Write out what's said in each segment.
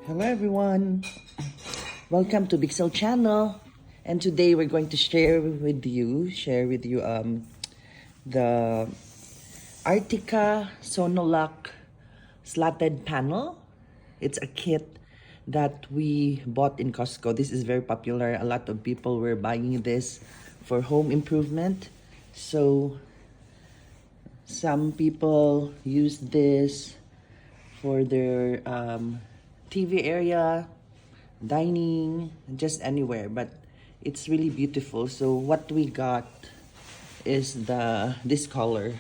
Hello everyone, welcome to Bixel channel, and today we're going to share with you the Artica Sonolac slatted panel. It's a kit that we bought in Costco. This is very popular. A lot of people were buying this for home improvement. So some people use this for their TV area, dining, just anywhere, but it's really beautiful. So what we got is this color,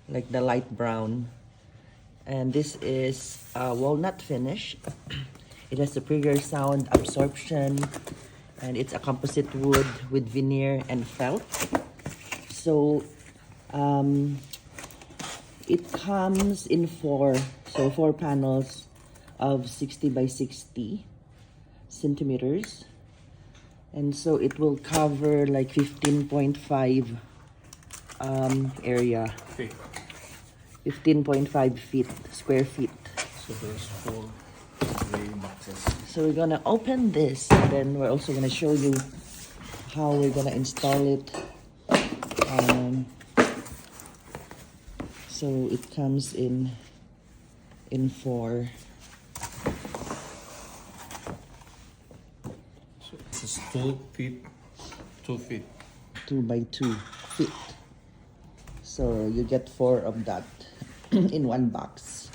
like the light brown, and this is walnut finish. It has a bigger sound absorption, and it's a composite wood with veneer and felt. So it comes in four panels of 60 by 60 centimeters, and so it will cover like 15.5 area, 15.5 feet, square feet. So there's 4 gray boxes. So we're gonna open this, and then we're also gonna show you how we're gonna install it. So it comes in 4. So this is 2 feet, 2 feet. 2 by 2 feet. So you get 4 of that in one box.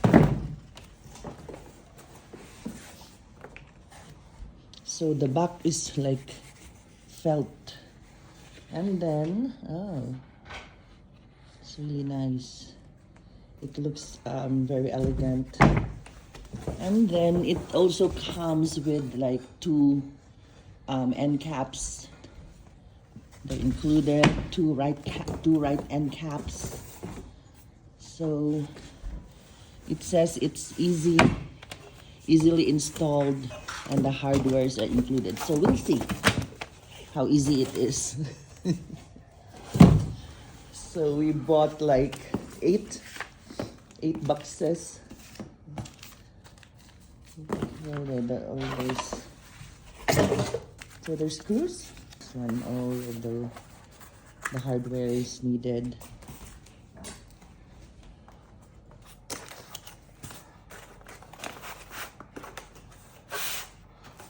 So the back is like felt, and then it's really nice. It looks very elegant, and then it also comes with like 2 end caps. They included 2 right end caps. So it says it's easily installed, and the hardwares are included. So we'll see how easy it is. So we bought like 8 boxes. All those. So there's screws. This one, all of the hardware is needed.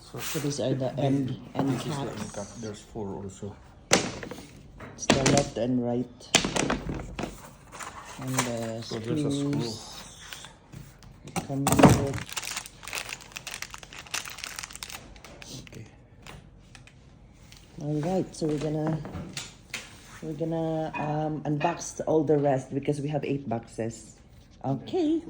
So these are the end caps. There's 4 also. It's the left and right. And the So there's a screw. It comes with it. Okay. All right, so we're gonna unbox all the rest because we have 8 boxes. Okay.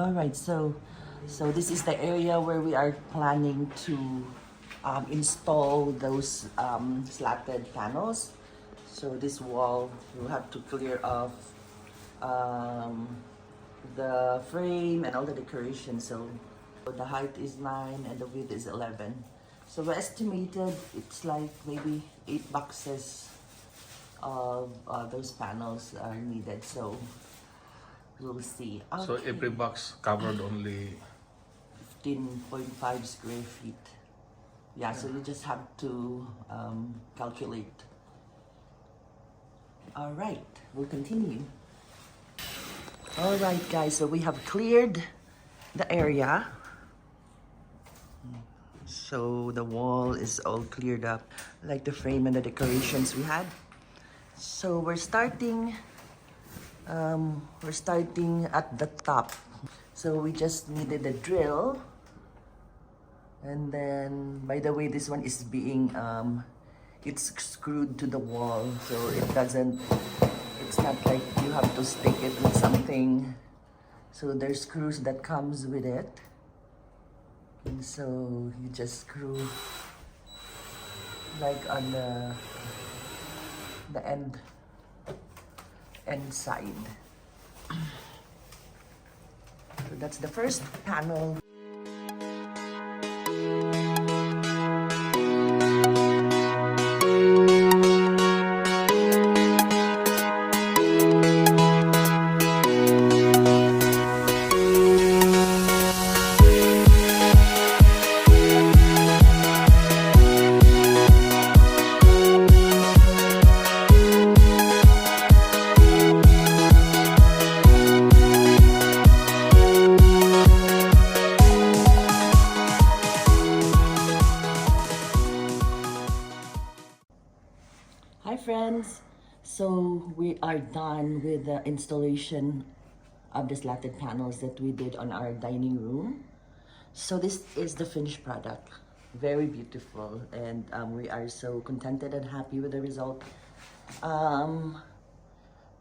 All right, so this is the area where we are planning to install those slatted panels. So this wall, we'll have to clear off um, the frame and all the decorations. So the height is 9 and the width is 11. So we estimated it's like maybe 8 boxes of those panels are needed. So we'll see. So Okay. every box covered only 15.5 square feet. Yeah, so you just have to calculate. All right, we'll continue. All right, guys, so we have cleared the area. So the wall is all cleared up, like the frame and the decorations we had. So we're starting at the top. So we just needed a drill. And then, by the way, this one is being, it's screwed to the wall. So it's not like you have to stick it with something. So there's screws that comes with it. And so you just screw like on the end side. So that's the first panel. Hi friends! So we are done with the installation of the slatted panels that we did on our dining room. So this is the finished product. Very beautiful, and we are so contented and happy with the result.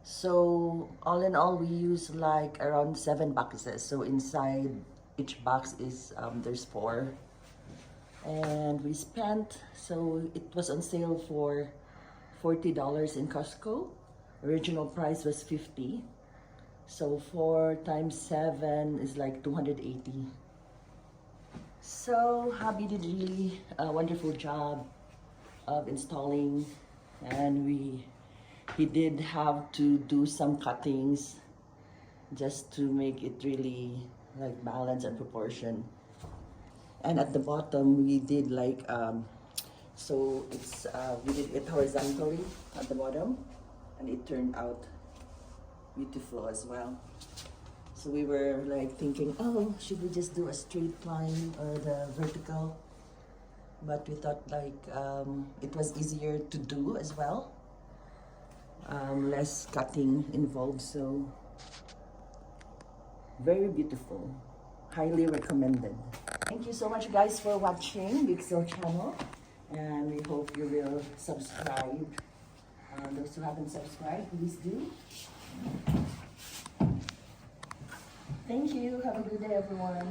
So all in all, we use like around 7 boxes. So inside each box is there's 4. And we spent, so it was on sale for $40 in Costco. Original price was $50. So 4 times 7 is like $280. So hubby did really a wonderful job of installing, and he did have to do some cuttings just to make it really like balance and proportion. And at the bottom we did like so it's we did it horizontally at the bottom, and it turned out beautiful as well. So we were like thinking, oh, should we just do a straight line or the vertical? But we thought like it was easier to do as well. Less cutting involved, so very beautiful. Highly recommended. Thank you so much guys for watching Big Soul channel, and we hope you will subscribe. Those who haven't subscribed, please do. Thank you. Have a good day, everyone.